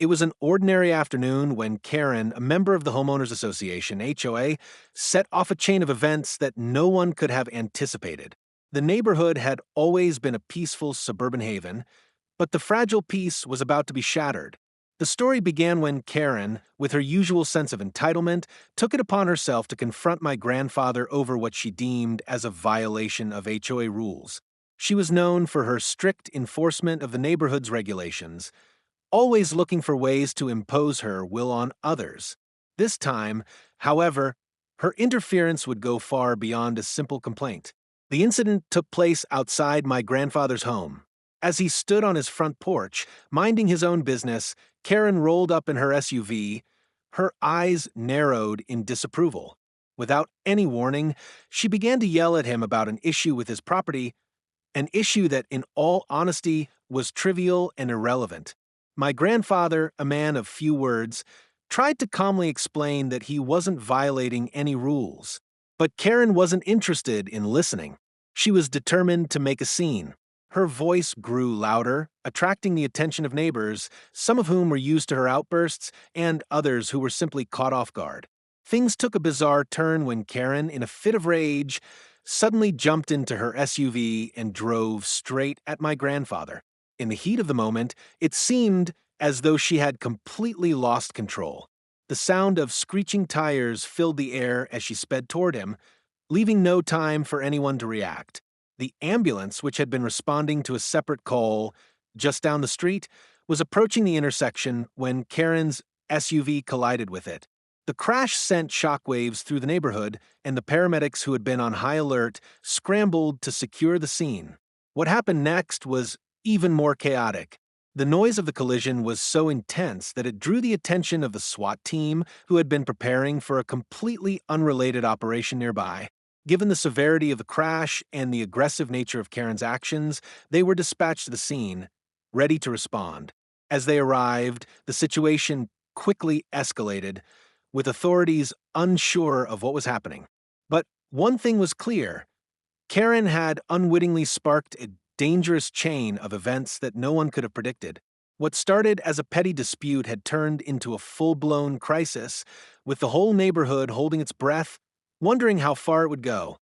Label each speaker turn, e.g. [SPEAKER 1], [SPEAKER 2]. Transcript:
[SPEAKER 1] It was an ordinary afternoon when Karen, a member of the Homeowners Association, HOA, set off a chain of events that no one could have anticipated. The neighborhood had always been a peaceful suburban haven, but the fragile peace was about to be shattered. The story began when Karen, with her usual sense of entitlement, took it upon herself to confront my grandfather over what she deemed as a violation of HOA rules. She was known for her strict enforcement of the neighborhood's regulations, always looking for ways to impose her will on others. This time, however, her interference would go far beyond a simple complaint. The incident took place outside my grandfather's home. As he stood on his front porch, minding his own business, Karen rolled up in her SUV, her eyes narrowed in disapproval. Without any warning, she began to yell at him about an issue with his property, an issue that, in all honesty, was trivial and irrelevant. My grandfather, a man of few words, tried to calmly explain that he wasn't violating any rules. But Karen wasn't interested in listening. She was determined to make a scene. Her voice grew louder, attracting the attention of neighbors, some of whom were used to her outbursts and others who were simply caught off guard. Things took a bizarre turn when Karen, in a fit of rage, suddenly jumped into her SUV and drove straight at my grandfather. In the heat of the moment, it seemed as though she had completely lost control. The sound of screeching tires filled the air as she sped toward him, leaving no time for anyone to react. The ambulance, which had been responding to a separate call just down the street, was approaching the intersection when Karen's SUV collided with it. The crash sent shockwaves through the neighborhood, and the paramedics who had been on high alert scrambled to secure the scene. What happened next was even more chaotic. The noise of the collision was so intense that it drew the attention of the SWAT team, who had been preparing for a completely unrelated operation nearby. Given the severity of the crash and the aggressive nature of Karen's actions, they were dispatched to the scene, ready to respond. As they arrived, the situation quickly escalated, with authorities unsure of what was happening. But one thing was clear: Karen had unwittingly sparked a dangerous chain of events that no one could have predicted. What started as a petty dispute had turned into a full-blown crisis, with the whole neighborhood holding its breath, wondering how far it would go.